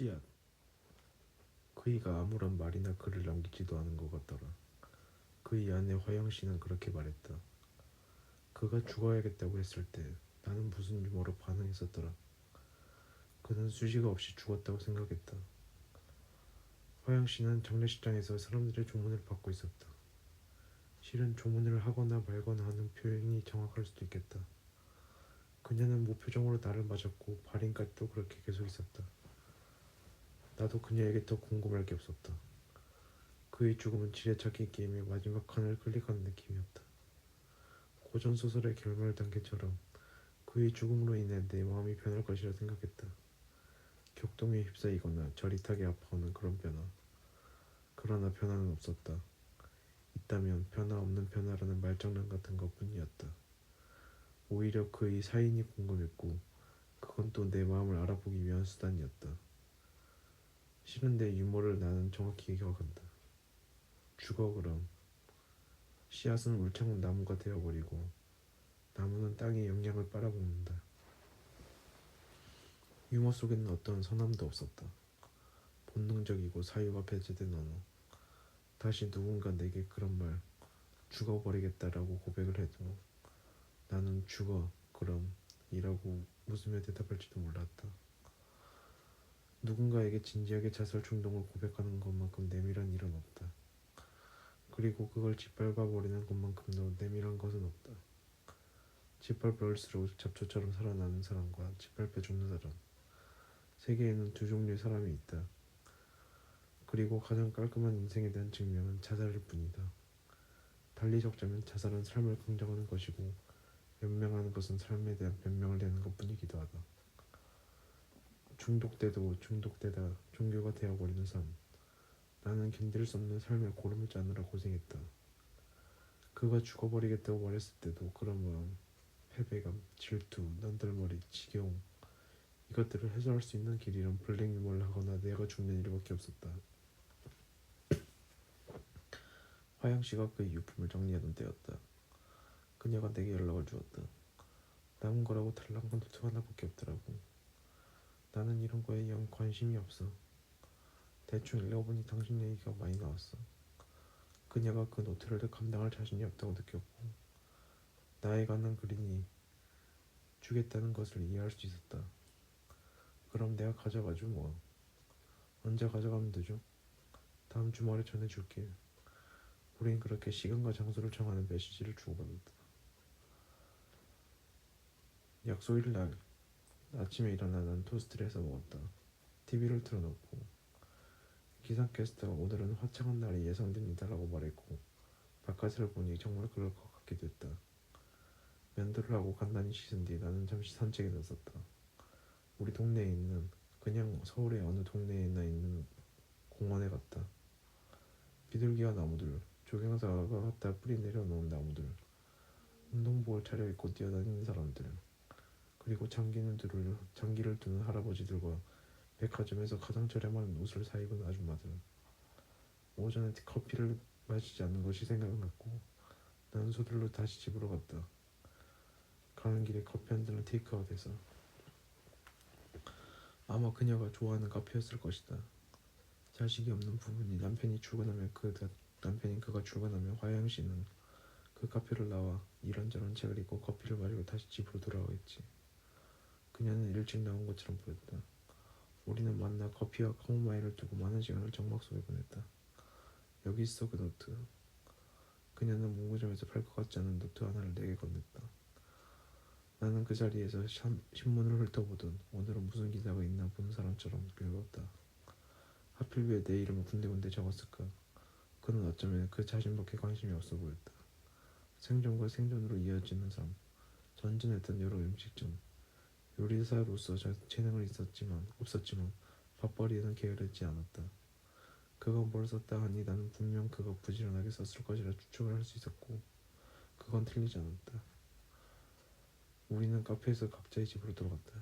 씨앗. 그이가 아무런 말이나 글을 남기지도 않은 것 같더라. 그의 아내 화영씨는 그렇게 말했다. 그가 죽어야겠다고 했을 때 나는 무슨 유머로 반응했었더라. 그는 수식 없이 죽었다고 생각했다. 화영씨는 장례식장에서 사람들의 조문을 받고 있었다. 실은 조문을 하거나 말거나 하는 표현이 정확할 수도 있겠다. 그녀는 무표정으로 나를 맞았고 발인까지도 그렇게 계속 있었다. 나도 그녀에게 더 궁금할 게 없었다. 그의 죽음은 지뢰찾기 게임의 마지막 칸을 클릭하는 느낌이었다. 고전소설의 결말 단계처럼 그의 죽음으로 인해 내 마음이 변할 것이라 생각했다. 격동에 휩싸이거나 저릿하게 아파하는 그런 변화. 그러나 변화는 없었다. 있다면 변화 없는 변화라는 말장난 같은 것뿐이었다. 오히려 그의 사인이 궁금했고 그건 또 내 마음을 알아보기 위한 수단이었다. 실은 내 유머를 나는 정확히 기억한다. 죽어 그럼. 씨앗은 울창한 나무가 되어버리고 나무는 땅의 영양을 빨아먹는다. 유머 속에는 어떤 선함도 없었다. 본능적이고 사유가 배제된 언어. 다시 누군가 내게 그런 말, 죽어버리겠다라고 고백을 해도 나는 죽어 그럼 이라고 웃으며 대답할지도 몰랐다. 누군가에게 진지하게 자살 충동을 고백하는 것만큼 내밀한 일은 없다. 그리고 그걸 짓밟아버리는 것만큼도 내밀한 것은 없다. 짓밟을수록 잡초처럼 살아나는 사람과 짓밟혀 죽는 사람. 세계에는 두 종류의 사람이 있다. 그리고 가장 깔끔한 인생에 대한 증명은 자살일 뿐이다. 달리 적자면 자살은 삶을 긍정하는 것이고 연명하는 것은 삶에 대한 변명을 내는 것뿐이기도 하다. 중독돼도 중독되다 종교가 되어버리는 삶. 나는 견딜 수 없는 삶의 고름을 짜느라 고생했다. 그가 죽어버리겠다고 말했을 때도 그런 마음, 패배감, 질투, 난덜머리, 지겨움 이것들을 해소할 수 있는 길이란 블랙 유머를 하거나 내가 죽는 일밖에 없었다. 화영씨가 그의 유품을 정리하던 때였다. 그녀가 내게 연락을 주었다. 남은 거라고 달랑 건 노트 하나밖에 없더라고. 나는 이런 거에 영 관심이 없어. 대충 읽어보니 당신 얘기가 많이 나왔어. 그녀가 그 노트를 감당할 자신이 없다고 느꼈고 나에 관한 글이니 주겠다는 것을 이해할 수 있었다. 그럼 내가 가져가죠 뭐. 언제 가져가면 되죠? 다음 주말에 전해줄게. 우린 그렇게 시간과 장소를 정하는 메시지를 주고받았다. 약속일 날 아침에 일어나 난 토스트를 해서 먹었다. TV를 틀어놓고 기상캐스터가 오늘은 화창한 날이 예상됩니다라고 말했고 바깥을 보니 정말 그럴 것 같기도 했다. 면도를 하고 간단히 씻은 뒤 나는 잠시 산책에 나섰다. 우리 동네에 있는 그냥 서울의 어느 동네에나 있는 공원에 갔다. 비둘기와 나무들, 조경사가 갖다 뿌리 내려놓은 나무들, 운동복을 차려입고 뛰어다니는 사람들, 그리고 장기를 두는 할아버지들과 백화점에서 가장 저렴한 옷을 사 입은 아줌마들. 오전에 커피를 마시지 않는 것이 생각났고 나는 서둘러 다시 집으로 갔다. 가는 길에 커피 한 잔을 테이크아웃해서 아마 그녀가 좋아하는 카페였을 것이다. 자식이 없는 부부니 남편인 그가 출근하면 화영씨는 그 카페를 나와 이런저런 책을 읽고 커피를 마시고 다시 집으로 돌아오겠지. 그녀는 일찍 나온 것처럼 보였다. 우리는 만나 커피와 카모마일을 두고 많은 시간을 정막 속에 보냈다. 여기 있어 그 노트. 그녀는 문구점에서 팔 것 같지 않은 노트 하나를 내게 건넸다. 나는 그 자리에서 신문을 훑어보던 오늘은 무슨 기사가 있나 보는 사람처럼 읽었다. 하필 왜 내 이름을 군데군데 적었을까? 그는 어쩌면 그 자신밖에 관심이 없어 보였다. 생존과 생존으로 이어지는 삶, 전진했던 여러 음식점, 요리사로서 재능은 없었지만 밥벌이에는 게으르지 않았다. 그가 뭘 썼다 하니 나는 분명 그가 부지런하게 썼을 것이라 추측을 할 수 있었고 그건 틀리지 않았다. 우리는 카페에서 각자의 집으로 돌아갔다.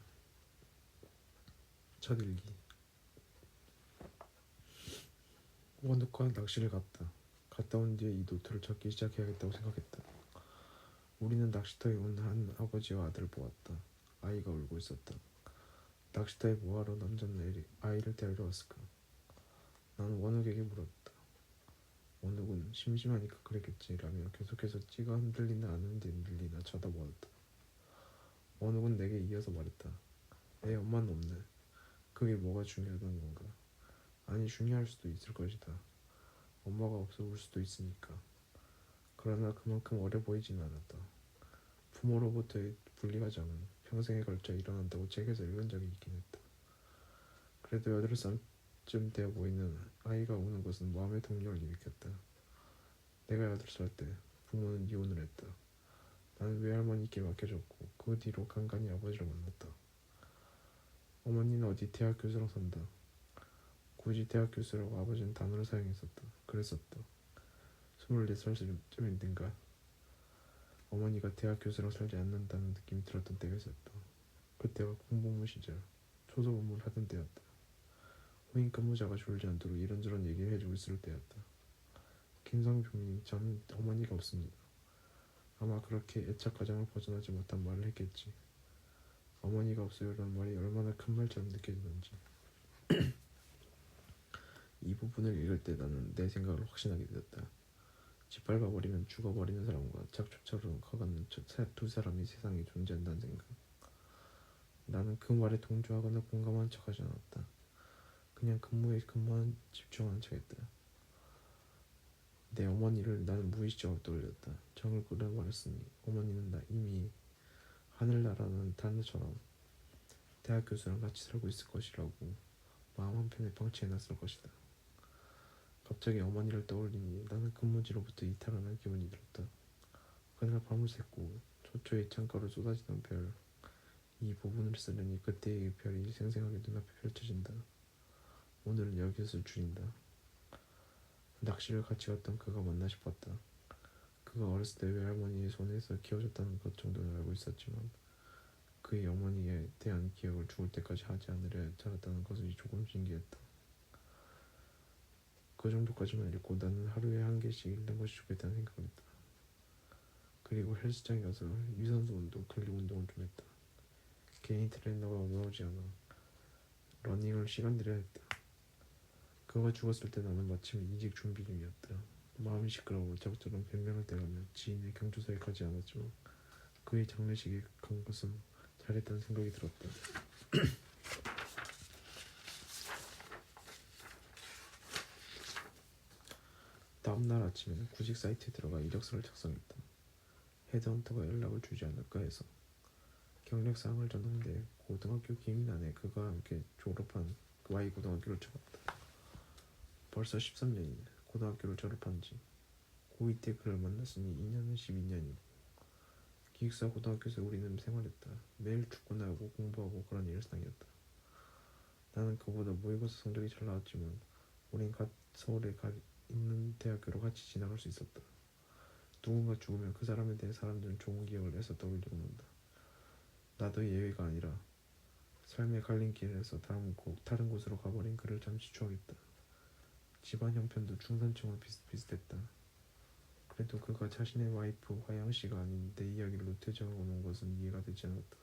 첫 일기. 원두과 낚시를 갔다 온 뒤에 이 노트를 적기 시작해야겠다고 생각했다. 우리는 낚시터에 온 한 아버지와 아들을 보았다. 아이가 울고 있었다. 낚시터에 뭐하러 남자는 아이를 데리러 왔을까? 나는 원욱에게 물었다. 원욱은 심심하니까 그랬겠지 라며 계속해서 찌가 흔들리나 안 흔들리나 쳐다보았다. 원욱은 내게 이어서 말했다. 애 엄마는 없네. 그게 뭐가 중요하다는 건가? 아니 중요할 수도 있을 것이다. 엄마가 없어 울 수도 있으니까. 그러나 그만큼 어려 보이진 않았다. 부모로부터의 분리과정은 평생에 걸쳐 일어난다고 책에서 읽은 적이 있긴 했다. 그래도 8살쯤 되어 보이는 아이가 우는 것은 마음의 동력을 일으켰다. 내가 8살 때 부모는 이혼을 했다. 나는 외할머니께 맡겨졌고 그 뒤로 간간히 아버지를 만났다. 어머니는 어디 대학 교수로 산다. 굳이 대학 교수라고 아버지는 단어를 사용했었다. 그랬었다. 24살쯤인가 어머니가 대학 교수로 살지 않는다는 느낌이 들었던 때가 있었다. 그때가 공복무 시절 초소본무를 하던 때였다. 후임 근무자가 졸지 않도록 이런저런 얘기를 해주고 있을 때였다. 김성중님, 저는 어머니가 없습니다. 아마 그렇게 애착 가정을 벗어나지 못한 말을 했겠지. 어머니가 없어요라는 말이 얼마나 큰 말처럼 느껴지는지. 이 부분을 읽을 때 나는 내 생각을 확신하게 되었다. 짓밟아버리면 죽어버리는 사람과 작초처럼 커가는 두 사람이 세상에 존재한다는 생각. 나는 그 말에 동조하거나 공감한 척하지 않았다. 그냥 근무에 집중하는 척했다. 내 어머니를 나는 무의식적으로 떠올렸다. 정을 끌어 말했으니 어머니는 이미 하늘나라는 단어처럼 대학 교수랑 같이 살고 있을 것이라고 마음 한편에 방치해놨을 것이다. 갑자기 어머니를 떠올리니 나는 근무지로부터 이탈하는 기분이 들었다. 그날 밤을 샜고 초초의 창가로 쏟아지던 별, 이 부분을 쓰려니 그때의 별이 생생하게 눈앞에 펼쳐진다. 오늘은 여기서 줄인다. 낚시를 같이 갔던 그가 맞나 싶었다. 그가 어렸을 때 외할머니의 손에서 키워졌다는 것 정도는 알고 있었지만 그의 어머니에 대한 기억을 죽을 때까지 하지 않으려 자랐다는 것이 조금 신기했다. 그 정도까지만 읽고 나는 하루에 한 개씩 읽는 것이 좋겠다는 생각을 했다. 그리고 헬스장에 가서 유산소 운동, 근력 운동을 좀 했다. 개인 트레이너가 나오지 않아 러닝을 시간 들여야 했다. 그가 죽었을 때 나는 마침 이직 준비 중이었다. 마음이 시끄러워 적절한 변명을 대가며 지인의 경조사에 가지 않았지만 그의 장례식에 간 것은 잘했다는 생각이 들었다. 다음날 아침에 구직 사이트에 들어가 이력서를 작성했다. 헤드헌터가 연락을 주지 않을까 해서. 경력사항을 전송돼 고등학교 기민안에 그가 함께 졸업한 Y 고등학교를 적었다. 벌써 13년이네. 고등학교를 졸업한 지. 고2 때 그를 만났으니 2년은 12년이고 기숙사 고등학교에서 우리는 생활했다. 매일 축구나 하고 공부하고 그런 일상이었다. 나는 그보다 모의고사 성적이 잘 나왔지만 우린 서울에 있는 대학교로 같이 진학할 수 있었다. 누군가 죽으면 그 사람에 대해 사람들은 좋은 기억을 내서 떠올리고 논다. 나도 예외가 아니라 삶의 갈림길에서 다른 곳으로 가버린 그를 잠시 추억했다. 집안 형편도 중산층으로 비슷비슷했다. 그래도 그가 자신의 와이프 화양씨가 아닌 내 이야기를 노트에 적어놓은 것은 이해가 되지 않았다.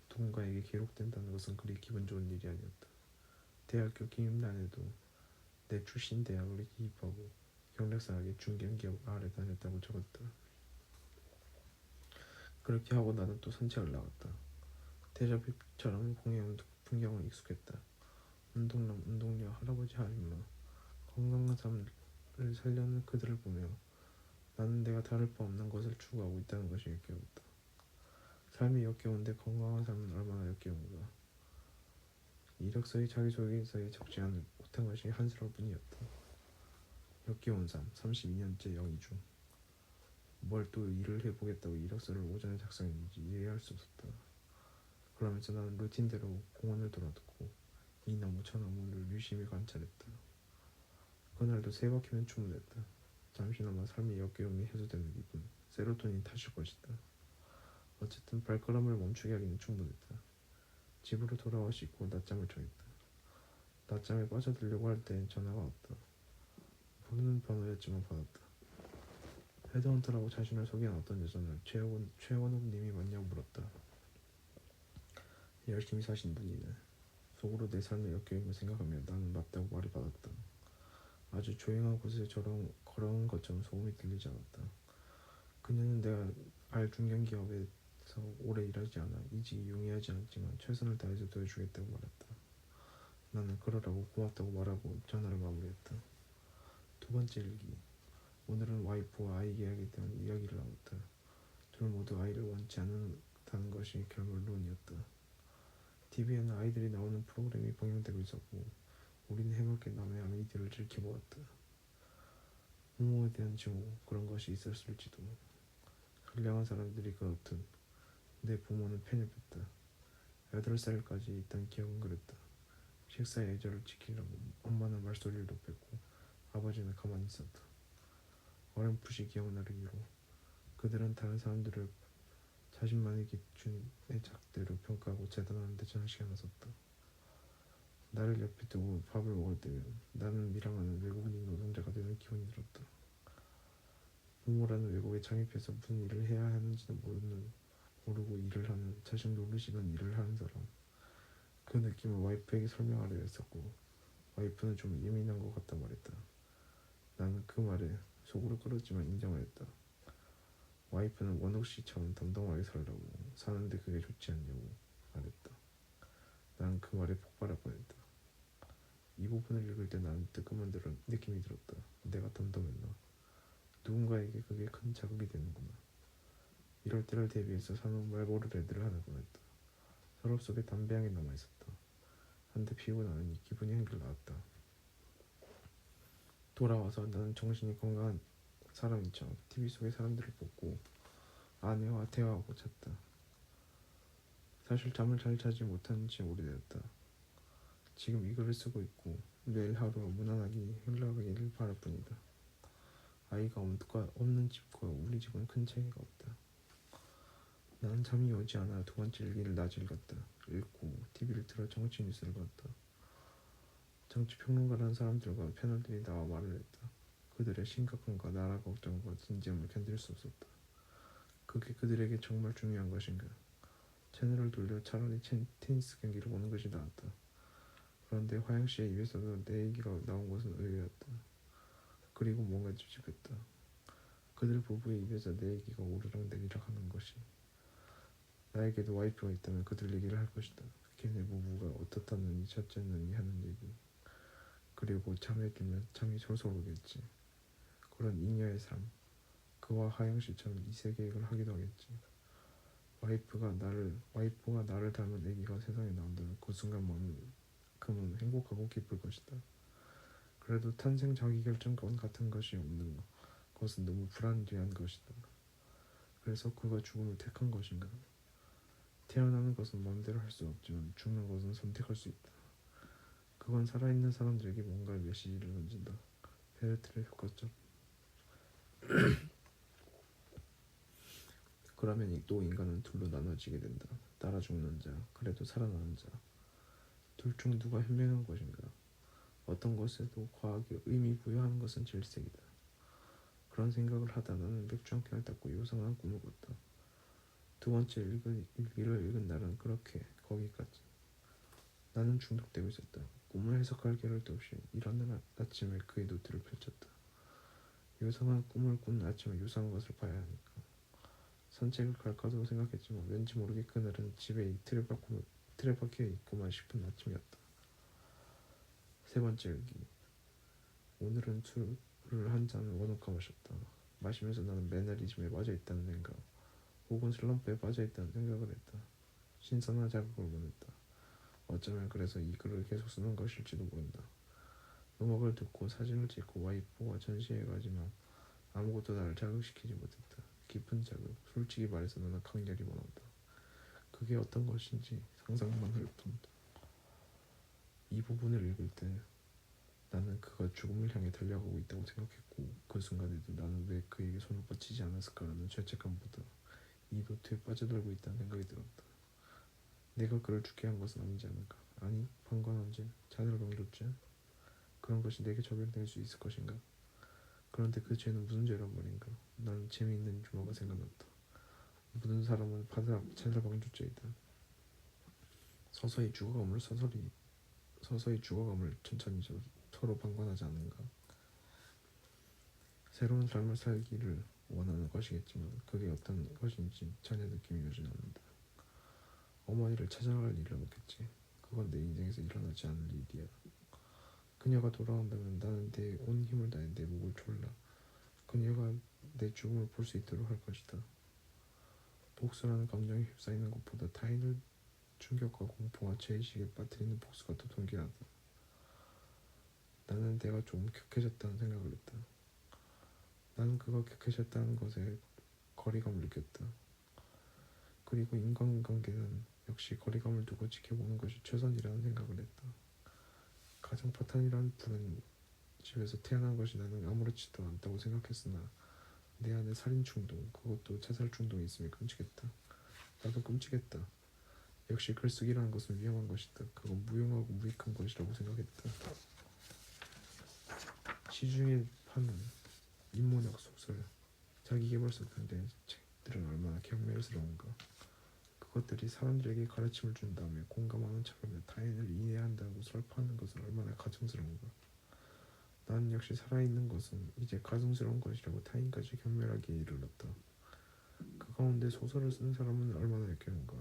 누군가에게 기록된다는 것은 그리 기분 좋은 일이 아니었다. 대학교 기입란에도 내 출신 대학을 기입하고 경력사학에 중견기업 아래 다녔다고 적었다. 그렇게 하고 나는 또 산책을 나갔다. 대저빛처럼 풍경을 익숙했다. 운동남, 운동녀, 할아버지, 아줌마, 건강한 삶을 살려는 그들을 보며 나는 내가 다를 바 없는 것을 추구하고 있다는 것이 역겨웠다. 삶이 역겨운데 건강한 삶은 얼마나 역겨운가. 이력서에 자기소개서에 적지 못한 것이 한스러울 뿐이었다. 역겨운 삶, 32년째 영위 중. 뭘 또 일을 해보겠다고 이력서를 오전에 작성했는지 이해할 수 없었다. 그러면서 나는 루틴대로 공원을 돌아듣고 이 나무 저 나무를 유심히 관찰했다. 그날도 세 바퀴는 충분했다. 잠시나마 삶의 역겨움이 해소되는 기분, 세로토닌 탓일 것이다. 어쨌든 발걸음을 멈추게 하기는 충분했다. 집으로 돌아와 씻고 낮잠을 청했다. 낮잠에 빠져들려고 할 때 전화가 왔다. 모르는 번호였지만 받았다. 헤드헌터라고 자신을 소개한 어떤 여자는 최원욱 님이 맞냐고 물었다. 열심히 사신 분이네. 속으로 내 삶의 역경임을 생각하며 나는 맞다고 말을 받았다. 아주 조용한 곳에 걸어온 것처럼 소음이 들리지 않았다. 그녀는 내가 알 중견기업에서 오래 일하지 않아 이직이 용이하지 않지만 최선을 다해서 도와주겠다고 말했다. 나는 그러라고 고맙다고 말하고 전화를 마무리했다. 두 번째 일기. 오늘은 와이프와 아이 계약에 대한 이야기를 나눴다. 둘 모두 아이를 원치 않는다는 것이 결론이었다. TV에는 아이들이 나오는 프로그램이 방영되고 있었고 우리는 해맑게 남의 아이들을 지켜보았다. 부모에 대한 증오 그런 것이 있었을지도. 선량한 사람들이 그렇듯 내 부모는 편협했다. 8살까지 있던 기억은 그랬다. 식사의 예절을 지키려고 엄마는 말소리를 높였고 아버지는 가만히 있었다. 어렴풋이 기억나는 이유로 그들은 다른 사람들을 자신만의 기준의 작대로 평가하고 재단하는 데 전시가 나섰다. 나를 옆에 두고 밥을 먹을 때면 나는 밀항하는 외국인 노동자가 되는 기분이 들었다. 부모라는 외국에 잠입해서 무슨 일을 해야 하는지도 모르고 일을 하는 자식 노릇이던 일을 하는 사람. 그 느낌을 와이프에게 설명하려 했었고 와이프는 좀 예민한 것 같다 말했다. 나는 그 말에 속으로 끌었지만 인정하였다. 와이프는 원옥 씨처럼 덤덤하게 살라고 사는데 그게 좋지 않냐고 말했다. 나는 그 말에 폭발할 뻔했다. 이 부분을 읽을 때 나는 뜨끔한 느낌이 들었다. 내가 덤덤했나? 누군가에게 그게 큰 자극이 되는구나. 이럴 때를 대비해서 사놓은 말보르 레드를 하나 꺼냈다. 서랍 속에 담배향이 남아있었다. 한 대 피우고 나니 기분이 한결 나았다. 돌아와서 나는 정신이 건강한 사람인 척 TV 속의 사람들을 보고 아내와 대화하고 잤다. 사실 잠을 잘 자지 못한 지 오래되었다. 지금 이 글을 쓰고 있고 내일 하루가 무난하게 흘러가기를 바랄 뿐이다. 아이가 없는 집과 우리 집은 큰 차이가 없다. 나는 잠이 오지 않아 두 번째 일기를 낮에 읽었다. 읽고 TV를 틀어 정치 뉴스를 봤다. 정치평론가라는 사람들과 패널들이 나와 말을 했다. 그들의 심각함과 나라 걱정과 진지함을 견딜 수 없었다. 그게 그들에게 정말 중요한 것인가? 채널을 돌려 차라리 테니스 경기를 보는 것이 나았다. 그런데 화영 씨의 입에서도 내 얘기가 나온 것은 의외였다. 그리고 뭔가 찝찝했다. 그들 부부의 입에서 내 얘기가 오르락내리락 하는 것이. 나에게도 와이프가 있다면 그들 얘기를 할 것이다. 걔네 부부가 어떻다느니 저쩌느니 하는 얘기. 그리고 잠에 들면 잠이 솔솔 오겠지. 그런 잉여의 삶. 그와 하영 씨처럼 이세 계획을 하기도 하겠지. 와이프가 나를 닮은 아기가 세상에 나온다면 그 순간만큼은 행복하고 기쁠 것이다. 그래도 탄생 자기결정권 같은 것이 없는 것은 너무 불안리한 것이다. 그래서 그가 죽음을 택한 것인가? 태어나는 것은 마음대로 할 수 없지만 죽는 것은 선택할 수 있다. 그건 살아있는 사람들에게 뭔가 메시지를 던진다. 베르트의 효과적. 그러면 또 인간은 둘로 나눠지게 된다. 따라 죽는 자, 그래도 살아나는 자. 둘 중 누가 현명한 것인가? 어떤 것에도 과학이 의미 부여하는 것은 질색이다. 그런 생각을 하다 나는 맥주 한 캔을 닫고 요상한 꿈을 꿨다. 두 번째 일기를 읽은 날은 그렇게 거기까지. 나는 중독되고 있었다. 꿈을 해석할 겨를도 없이 일어난 아침에 그의 노트를 펼쳤다. 요상한 꿈을 꾼 아침에 요상한 것을 봐야 하니까. 산책을 갈까도 생각했지만 왠지 모르게 그날은 집에 틀에 박혀 있고만 싶은 아침이었다. 세 번째 일기. 오늘은 술을 한 잔을 원욱하 마셨다. 마시면서 나는 매너리즘에 빠져있다는 생각 혹은 슬럼프에 빠져있다는 생각을 했다. 신선한 자극을 원했다. 어쩌면 그래서 이 글을 계속 쓰는 것일지도 모른다. 음악을 듣고 사진을 찍고 와이프와 전시회 가지만 아무것도 나를 자극시키지 못했다. 깊은 자극, 솔직히 말해서 나는 강렬히 원한다. 그게 어떤 것인지 상상만 할 뿐. 이 부분을 읽을 때 나는 그가 죽음을 향해 달려가고 있다고 생각했고 그 순간에도 나는 왜 그에게 손을 뻗치지 않았을까라는 죄책감보다 이 노트에 빠져들고 있다는 생각이 들었다. 내가 그를 죽게 한 것은 아니지 않을까? 아니, 방관 언제? 자네를 방줬지? 그런 것이 내게 적용될 수 있을 것인가? 그런데 그 죄는 무슨 죄란 말인가? 나는 재미있는 유머가 생각났다. 모든 사람은 자네를 방조죄이다. 서서히 죽어감을 천천히 서로 방관하지 않는가. 새로운 삶을 살기를 원하는 것이겠지만 그게 어떤 것인지 전혀 느낌이 오진 않는다. 어머니를 찾아갈 일은 없겠지. 그건 내 인생에서 일어나지 않을 일이야. 그녀가 돌아온다면 나는 내 온 힘을 다해 내 목을 졸라 그녀가 내 죽음을 볼 수 있도록 할 것이다. 복수라는 감정에 휩싸이는 것보다 타인을 충격과 공포와 죄의식에 빠뜨리는 복수가 더 동일하다. 나는 내가 좀 격해졌다는 생각을 했다. 나는 그가 격해졌다는 것에 거리감을 느꼈다. 그리고 인간관계는 역시 거리감을 두고 지켜보는 것이 최선이라는 생각을 했다. 가정파탄이라는 부른 집에서 태어난 것이 나는 아무렇지도 않다고 생각했으나 내 안에 살인충동, 그것도 자살충동이 있으면 끔찍했다. 나도 끔찍했다. 역시 글쓰기라는 것은 위험한 것이다. 그건 무용하고 무익한 것이라고 생각했다. 시중에 파는 인문학 소설, 자기계발서 등의 책들은 얼마나 경멸스러운가. 그것들이 사람들에게 가르침을 준 다음에 공감하는 척하며 타인을 이해한다고 설파하는 것은 얼마나 가증스러운가. 나는 역시 살아있는 것은 이제 가증스러운 것이라고 타인까지 경멸하기에 이르렀다. 그 가운데 소설을 쓴 사람은 얼마나 역겨운가.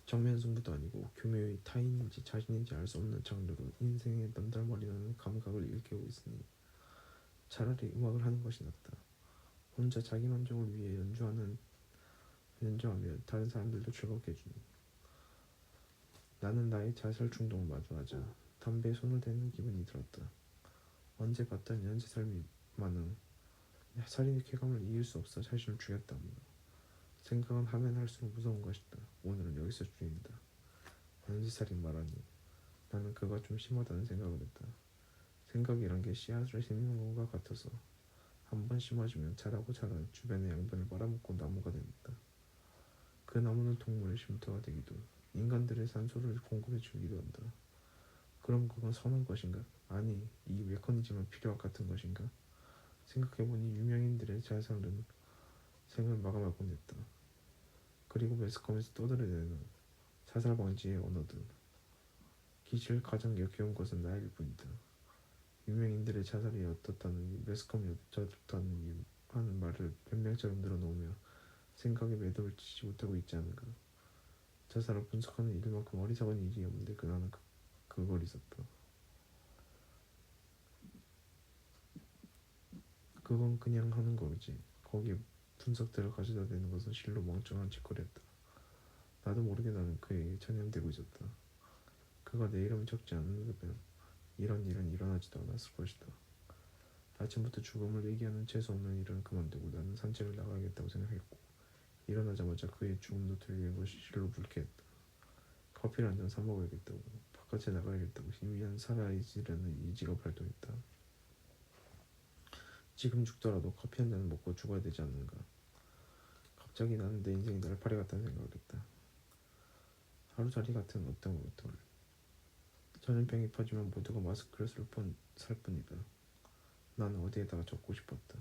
정면승부도 아니고 교묘히 타인인지 자신인지 알 수 없는 장르로 인생의 남달머리나는 감각을 일깨우고 있으니 차라리 음악을 하는 것이 낫다. 혼자 자기 만족을 위해 연주하며 다른 사람들도 즐겁게 해주니. 나는 나의 자살 충동을 마주하자 담배에 손을 대는 기분이 들었다. 언제 봤던 연쇄살인마는 살인의 쾌감을 이길 수 없어 자신을 죽였답니다. 생각은 하면 할수록 무서운 것이다. 오늘은 여기서 줄인다. 연쇄살인마라니. 나는 그가 좀 심하다는 생각을 했다. 생각이란 게 씨앗을 심는 것과 같아서 한번 심어주면 자라고 자라 주변의 양분을 빨아먹고 나무가 된다. 그 나무는 동물의 쉼터가 되기도 인간들의 산소를 공급해 주기도 한다. 그럼 그건 선한 것인가? 아니, 이 메커니즘은 필요와 같은 것인가? 생각해보니 유명인들의 자살은 생을 마감하곤 했다. 그리고 매스컴에서 떠들어대는 자살 방지의 언어들. 기실 가장 역겨운 것은 나일 뿐이다. 유명인들의 자살이 어떻다느니 매스컴이 어쩌다느니 하는 말을 변명처럼 늘어놓으며 생각에 매듭을 치지 못하고 있지 않은가. 자살을 분석하는 일만큼 어리석은 일이 없는데 나는 그걸 있었다. 그건 그냥 하는 거지. 거기에 분석들을 가져다 대는 것은 실로 멍청한 짓거리였다. 나도 모르게 나는 그에게 전염되고 있었다. 그가 내 이름을 적지 않는다면 이런 일은 일어나지도 않았을 것이다. 아침부터 죽음을 얘기하는 재수없는 일은 그만두고 나는 산책을 나가야겠다고 생각했고 일어나자마자 그의 죽음 노트를 읽은 것이 실로 불쾌했다. 커피를 한 잔 사 먹어야겠다고 바깥에 나가야겠다고 희미한 살아있으려는 의지가 발동했다. 지금 죽더라도 커피 한 잔을 먹고 죽어야 되지 않는가. 갑자기 나는 내 인생이 날파리 같다는 생각을 했다. 하루살이 같은 어떤 것들. 전염병이 퍼지면 모두가 마스크를 살 뿐이다. 나는 어디에다가 적고 싶었다.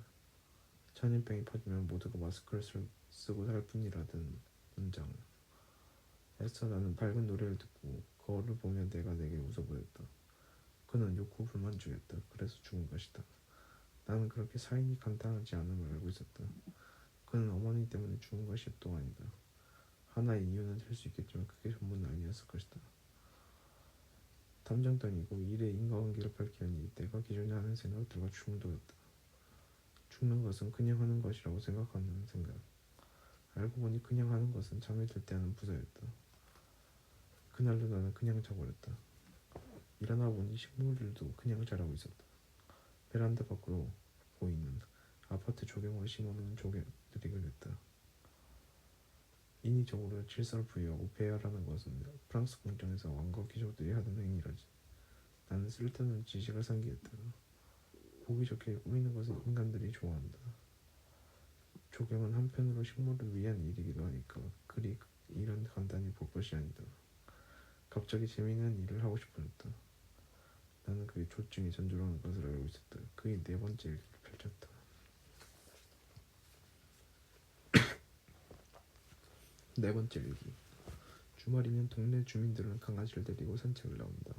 전염병이 퍼지면 모두가 마스크를 쓰고 살 뿐이라던 문장을. 애써 나는 밝은 노래를 듣고 거울을 보며 내가 내게 웃어보였다. 그는 욕구 불만족이었다. 그래서 죽은 것이다. 나는 그렇게 사인이 간단하지 않음을 알고 있었다. 그는 어머니 때문에 죽은 것이 또 아니다. 하나의 이유는 될 수 있겠지만 그게 전부는 아니었을 것이다. 탐정단이고 일의 인과관계를 밝히려니 내가 기존에 하는 생각들과 충돌했다. 죽는 것은 그냥 하는 것이라고 생각하는 생각. 알고 보니 그냥 하는 것은 잠에 들 때 하는 부사였다. 그날도 나는 그냥 자버렸다. 일어나 보니 식물들도 그냥 자라고 있었다. 베란다 밖으로 보이는 아파트 조경을 심어놓은 조개들이 그랬다. 인위적으로 질서를 부여하고 배열하는 것은 프랑스 궁정에서 왕과 귀족들이 하던 행위라지. 나는 쓸데없는 지식을 상기했다. 보기 좋게 꾸미는 것은 인간들이 좋아한다. 조경은 한편으로 식물을 위한 일이기도 하니까 그리 일은 간단히 볼 것이 아니다. 갑자기 재미있는 일을 하고 싶어졌다. 나는 그의 조증이 전조라는 것을 알고 있었다. 그의 네 번째 일기를 펼쳤다. 네 번째 일기. 주말이면 동네 주민들은 강아지를 데리고 산책을 나온다.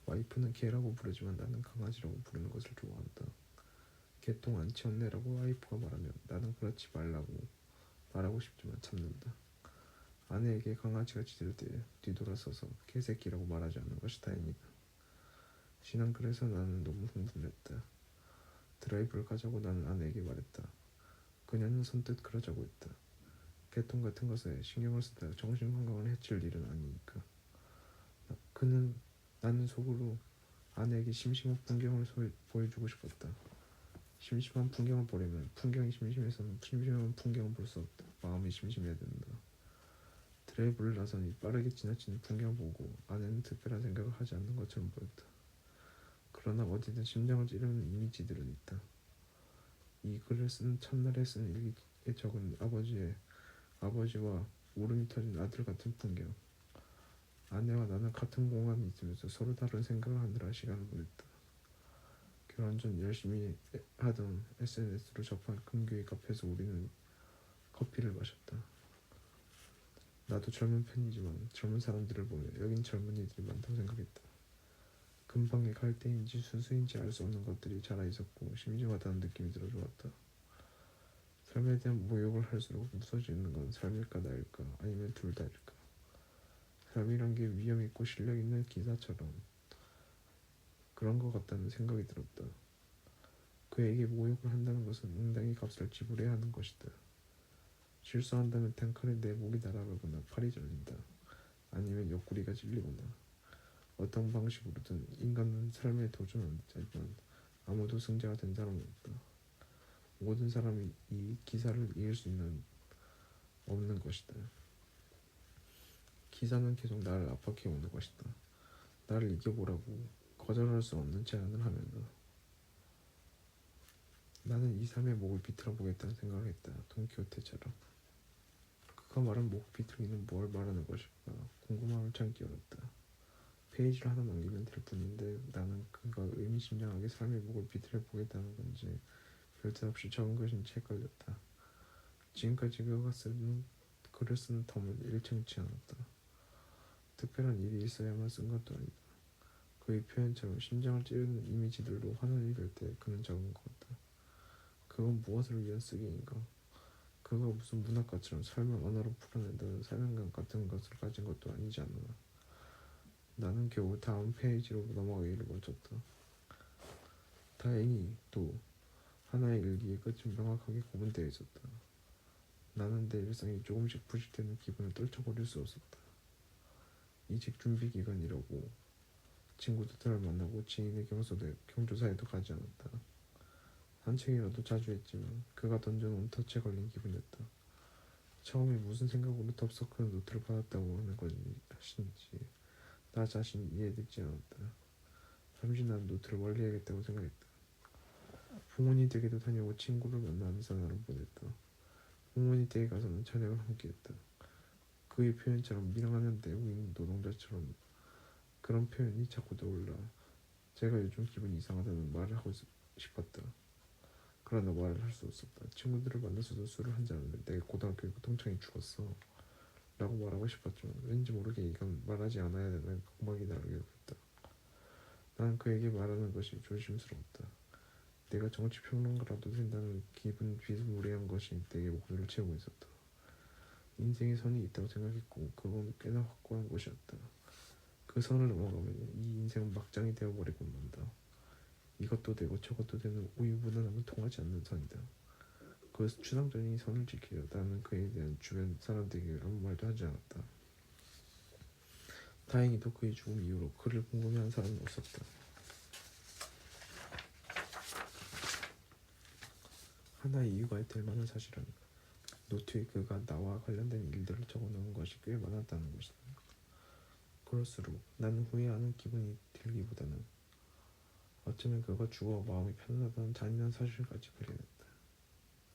와이프는 개라고 부르지만 나는 강아지라고 부르는 것을 좋아한다. 개똥 안 치웠네라고 와이프가 말하면 나는 그렇지 말라고 말하고 싶지만 참는다. 아내에게 강아지가 짖을 때 뒤돌아서서 개새끼라고 말하지 않는 것이 다행이다. 지난 그래서 나는 너무 흥분했다. 드라이브를 가자고 나는 아내에게 말했다. 그녀는 선뜻 그러자고 했다. 개똥 같은 것에 신경을 쓰다 정신건강을 해칠 일은 아니니까. 그는 나는 속으로 아내에게 심심한 풍경을 보여주고 싶었다. 심심한 풍경을 보려면 풍경이 심심해서는 심심한 풍경을 볼 수 없다. 마음이 심심해야 된다. 드라이브를 나서니 빠르게 지나치는 풍경을 보고 아내는 특별한 생각을 하지 않는 것처럼 보였다. 그러나 어디든 심장을 찌르는 이미지들은 있다. 이 글을 쓴 첫날에 쓴 일기에 적은 아버지와 울음이 터진 아들 같은 풍경. 아내와 나는 같은 공간에 있으면서 서로 다른 생각을 하느라 시간을 보냈다. 결혼 전 열심히 하던 SNS로 접한 근교의 카페에서 우리는 커피를 마셨다. 나도 젊은 편이지만 젊은 사람들을 보며 여긴 젊은이들이 많다고 생각했다. 금방의 갈대인지 수수인지 알 수 없는 것들이 자라 있었고 심심하다는 느낌이 들어 좋았다. 삶에 대한 모욕을 할수록 무서워지는 건 삶일까 나일까 아니면 둘 다일까. 삶이란 게 위험 있고 실력 있는 기사처럼 그런 것 같다는 생각이 들었다. 그에게 모욕을 한다는 것은 응당의 값을 지불해야 하는 것이다. 실수한다면 단칼에 내 목이 날아가거나 팔이 잘린다. 아니면 옆구리가 찔리거나 어떤 방식으로든 인간은 삶에 도전하지만 아무도 승자가 된 사람은 없다. 모든 사람이 이 기사를 이길 수는 없는 것이다. 기사는 계속 나를 압박해 오는 것이다. 나를 이겨보라고 거절할 수 없는 제안을 하면서 나는 이 삶의 목을 비틀어 보겠다는 생각을 했다. 돈키호테처럼. 그가 말한 목 비틀기는 뭘 말하는 것일까 궁금함을 참기 어렵다. 페이지를 하나 넘기면 될 뿐인데 나는 그가 의미심장하게 삶의 목을 비틀어 보겠다는 건지 별뜻 없이 적은 것인지 헷갈렸다. 지금까지 그가 글을 쓰는 텀은 일정치 않았다. 특별한 일이 있어야만 쓴 것도 아니다. 그의 표현처럼 심장을 찌르는 이미지들로 환원이 될 때 그는 적은 것 같다. 그건 무엇을 위한 쓰기인가? 그가 무슨 문학가처럼 삶을 언어로 풀어낸다는 사명감 같은 것을 가진 것도 아니지 않나. 나는 겨우 다음 페이지로 넘어가기를 멈췄다. 다행히 또 하나의 일기의 끝은 명확하게 구분되어 있었다. 나는 내 일상이 조금씩 부식되는 기분을 떨쳐버릴 수 없었다. 이직 준비 기간이라고 친구들을 만나고 지인의 경조사에도 가지 않았다. 산책이라도 자주 했지만 그가 던져놓은 덫에 걸린 기분이었다. 처음에 무슨 생각으로 덥석한 노트를 받았다고 하는 것인지 나 자신이 이해되지 않았다. 잠시 난 노트를 멀리해야겠다고 생각했다. 부모님 댁에도 다녀오고 친구를 만나면서 나를 보냈다. 부모님 댁에 가서는 저녁을 함께했다. 그의 표현처럼 밀항하는 내국인 노동자처럼 그런 표현이 자꾸 떠올라 제가 요즘 기분이 이상하다는 말을 하고 싶었다. 그러나 말을 할 수 없었다. 친구들을 만나서도 술을 한잔하면 내 고등학교 동창이 죽었어 라고 말하고 싶었지만 왠지 모르게 이건 말하지 않아야 되는 공막이 나를 괴롭혔다. 나는 그에게 말하는 것이 조심스러웠다. 내가 정치평론가라도 된다는 기분 비스무리한 것이 내게 목소리를 채우고 있었다. 인생에 선이 있다고 생각했고 그건 꽤나 확고한 것이었다. 그 선을 넘어가면 이 인생은 막장이 되어버리고 만다. 이것도 되고 저것도 되는 우유부단함은 통하지 않는 선이다. 그 추상적인 선을 지키려 나는 그에 대한 주변 사람들에게 아무 말도 하지 않았다. 다행히도 그의 죽음 이후로 그를 궁금해하는 사람은 없었다. 하나의 이유가 될 만한 사실은 노트에 그가 나와 관련된 일들을 적어놓은 것이 꽤 많았다는 것이다. 그럴수록 나는 후회하는 기분이 들기보다는 어쩌면 그가 죽어 마음이 편안하다는 잔인한 사실까지 발견했다.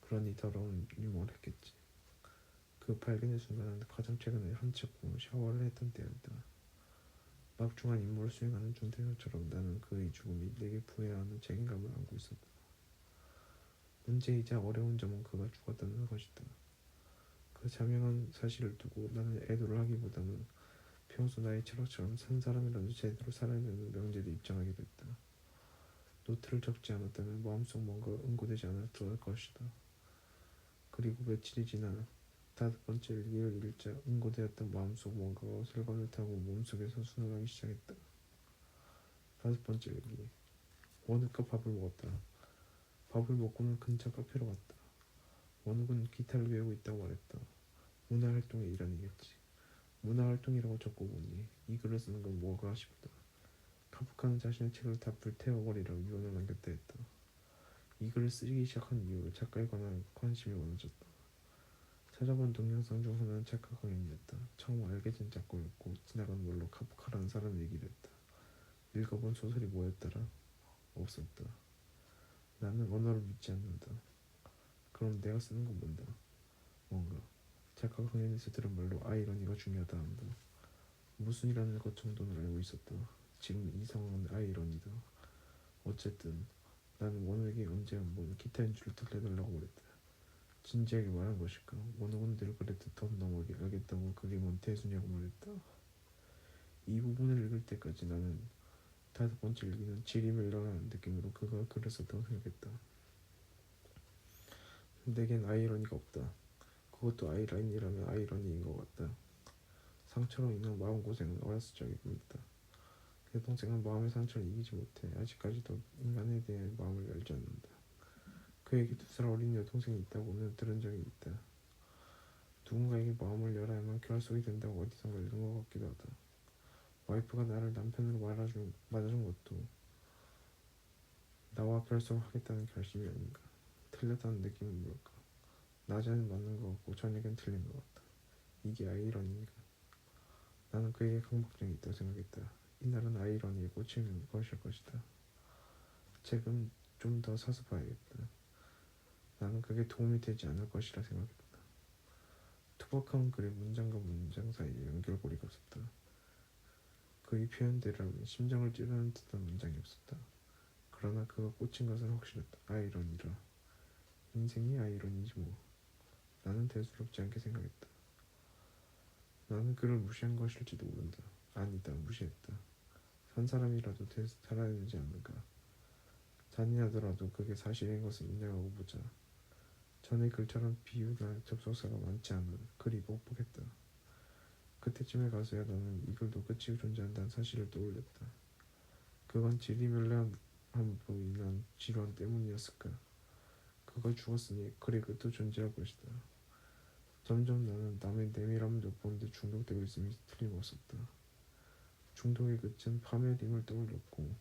그러니 더러운 유머를 했겠지. 그 발견의 순간은 가장 최근에 한치고 샤워를 했던 때였다. 막중한 임무를 수행하는 중대장처럼 나는 그의 죽음이 내게 부여해야 하는 책임감을 안고 있었다. 문제이자 어려운 점은 그가 죽었다는 것이다. 그 그 자명한 사실을 두고 나는 애도를 하기보다는 평소 나의 철학처럼 산 사람이라도 제대로 살아야 되는 명제를 입장하게 됐다. 노트를 적지 않았다면 마음속 뭔가 응고되지 않았을 것이다. 그리고 며칠이 지나 5번째 일기를 읽자 응고되었던 마음속 뭔가가 슬감을 타고 몸속에서 순환하기 시작했다. 5번째 일기. 원우가 밥을 먹었다. 밥을 먹고는 근처 카페로 갔다. 원욱은 기타를 배우고 있다고 말했다. 문화활동의 일환이겠지. 문화활동이라고 적고보니 이 글을 쓰는 건 뭐가 싶다. 카프카는 자신의 책을 다 불태워버리라고 유언을 남겼다 했다. 이 글을 쓰기 시작한 이후로 작가에 관한 관심이 많아졌다. 찾아본 동영상 중 하나는 작가 강연이었다. 처음 알게 된 작가였고 지나간 말로 카프카라는 사람 얘기를 했다. 읽어본 소설이 뭐였더라? 없었다. 나는 언어를 믿지 않는다. 그럼 내가 쓰는 건 뭔다? 뭔가 작가 강연에서 들은 말로 아이러니가 중요하다 한다. 무슨이라는 것 정도는 알고 있었다. 지금 이 상황은 아이러니다. 어쨌든 나는 원욱에게 언제 한번 기타 연주를 들려달라고 말했다. 진지하게 말한 것일까? 원욱은 늘 그랬듯 더 넘어게 알겠다고 그게 뭔 대수냐고 말했다. 이 부분을 읽을 때까지 나는 5번째 일기는 지리멸렬하는 느낌으로 그가 글을 썼다고 생각했다. 내겐 아이러니가 없다. 그것도 아이라인이라면 아이러니인 것 같다. 상처로 인한 마음고생은 어렸을 적에 보였다. 내 동생은 마음의 상처를 이기지 못해 아직까지도 인간에 대해 마음을 열지 않는다. 그에게 2살 어린 여동생이 있다고는 들은 적이 있다. 누군가에게 마음을 열어야만 결속이 된다고 어디선가 읽은 것 같기도 하다. 와이프가 나를 남편으로 맞아준 것도 나와 결속을 하겠다는 결심이 아닌가. 틀렸다는 느낌은 뭘까? 낮에는 맞는 것 같고 저녁엔 틀린 것 같다. 이게 아이러니인가? 나는 그에게 강박증이 있다고 생각했다. 이날은 아이러니에 꽂히는 것일 것이다. 책은 좀 더 사서 봐야겠다. 나는 그게 도움이 되지 않을 것이라 생각했다. 투박한 글의 문장과 문장 사이에 연결고리가 없었다. 그의 표현대로라면 심장을 찌르는 듯한 문장이 없었다. 그러나 그가 꽂힌 것은 확실했다. 아이러니라. 인생이 아이러니지 뭐. 나는 대수롭지 않게 생각했다. 나는 그를 무시한 것일지도 모른다. 아니다, 무시했다. 산 사람이라도 살아야 되지 않는가. 잔인하더라도 그게 사실인 것을 인정하고 보자. 전에 글처럼 비유나 접속사가 많지 않은 글이 뻑뻑했다. 그때쯤에 가서야 나는 이 글도 끝이 존재한다는 사실을 떠올렸다. 그건 지리멸렬함으로 인한 질환 때문이었을까. 그가 죽었으니 글의 끝도 존재할 것이다. 점점 나는 남의 내밀함을 엿보는데 중독되고 있음이 틀림없었다. 중독의 끝은 파멸임을 떠올렸고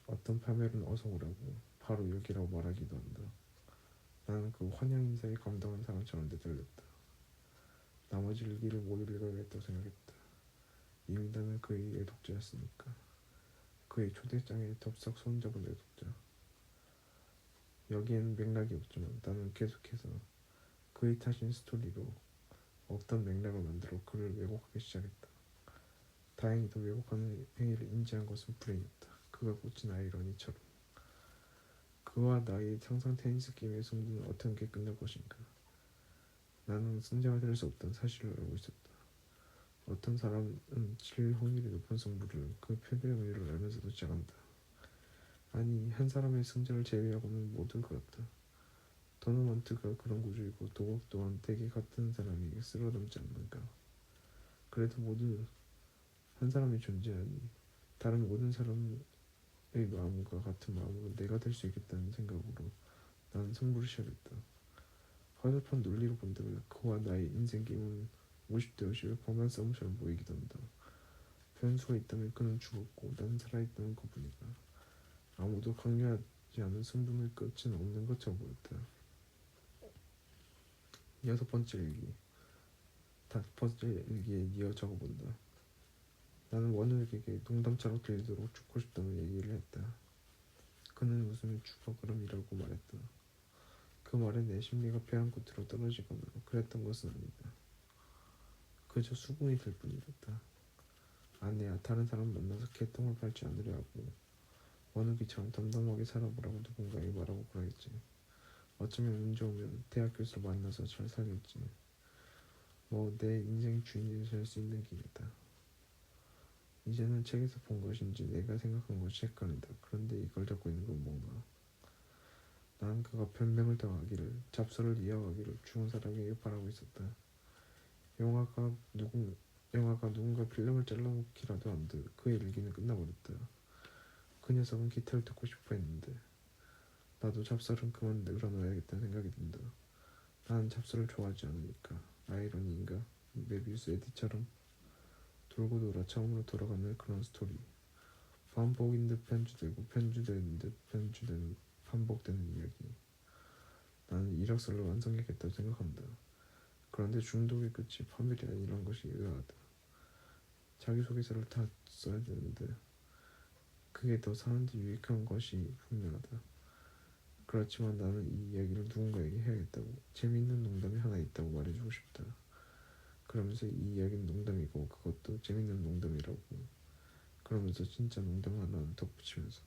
어떤 파멸은 어서 오라고 바로 여기라고 말하기도 한다. 나는 그 환영 인사에 감동한 사람처럼 내달렸다. 나머지 일기를 못 읽어야겠다고 생각했다. 이미 나는 그의 애독자였으니까. 그의 초대장에 덥석 손잡은 애독자. 여기에는 맥락이 없지만 나는 계속해서 그의 타신 스토리로 없던 맥락을 만들어 그를 왜곡하기 시작했다. 다행히도 왜곡하는 행위를 인지한 것은 불행이었다. 그가 꽂힌 아이러니처럼. 그와 나의 상상 테니스 게임의 승부는 어떻게 끝날 것인가. 나는 승자가 될 수 없다는 사실을 알고 있었다. 어떤 사람은 질 확률이 높은 승부를 그 패배 확률을 알면서도 시작한다. 아니, 한 사람의 승자를 제외하고는 모두 그렇다. 토너먼트가 그런 구조이고 도곡 또한 대개 같은 사람에게 쓸어담지 않는가. 그래도 모두 한 사람이 존재하니 다른 모든 사람의 마음과 같은 마음으로 내가 될 수 있겠다는 생각으로 나는 승부를 시작했다. 허접한 논리로 본다면 그와 나의 인생 게임은 50대 50의 험한 싸움처럼 보이기도 한다. 변수가 있다면 그는 죽었고 나는 살아있다는 것뿐이다. 아무도 강요하지 않은 승부의 끝은 없는 것처럼 보였다. 6번째 일기. 5번째 일기에 이어 적어본다. 나는 원우에게 농담처럼 들리도록 죽고 싶다는 얘기를 했다. 그는 웃으며 죽어 그럼이라고 말했다. 그 말에 내 심리가 폐한 끝으로 떨어지거나 그랬던 것은 아니다. 그저 수긍이 될 뿐이었다. 아내야 다른 사람 만나서 개똥을 밟지 않으려 하고 원우기처럼 덤덤하게 살아보라고 누군가에게 말하고 그러겠지. 어쩌면 운 좋으면 대학교에서 만나서 잘 살겠지. 뭐 내 인생 주인이 될 수 있는 기회다. 이제는 책에서 본 것인지 내가 생각한 것이 헷갈린다. 그런데 이걸 적고 있는 건 뭔가. 난 그가 변명을 더하기를, 잡서를 이어가기를 죽은 사람에게 바라고 있었다. 영화가 누군 영화가 누군가 필름을 잘라놓기라도 한 듯 그의 일기는 끝나버렸다. 그 녀석은 기타를 듣고 싶어 했는데 나도 잡서는 그만 늘어놓아야겠다는 생각이 든다. 나는 잡서를 좋아하지 않으니까. 아이러니인가? 메비우스 에디처럼 돌고 돌아 처음으로 돌아가는 그런 스토리. 반복인 듯 편주되고 편주되는 듯 편주되는 반복되는 이야기. 나는 이력서를 완성해야겠다고 생각한다. 그런데 중독의 끝이 파멸이 아니란 것이 의아하다. 자기소개서를 다 써야 되는데 그게 더 사는데 유익한 것이 분명하다. 그렇지만 나는 이 이야기를 누군가에게 해야겠다고. 재미있는 농담이 하나 있다고 말해주고 싶다. 그러면서 이 이야기는 농담이고 그것도 재밌는 농담이라고. 그러면서 진짜 농담 하나는 덧붙이면서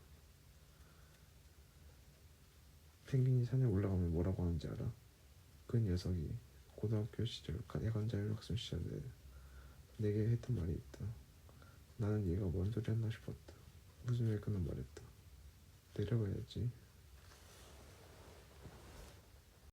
펭귄이 산에 올라가면 뭐라고 하는지 알아? 그 녀석이 고등학교 시절 야간 자율학습 시절에 내게 했던 말이 있다. 나는 얘가 뭔 소리 했나 싶었다. 무슨 왜 그는 말했다. 내려가야지.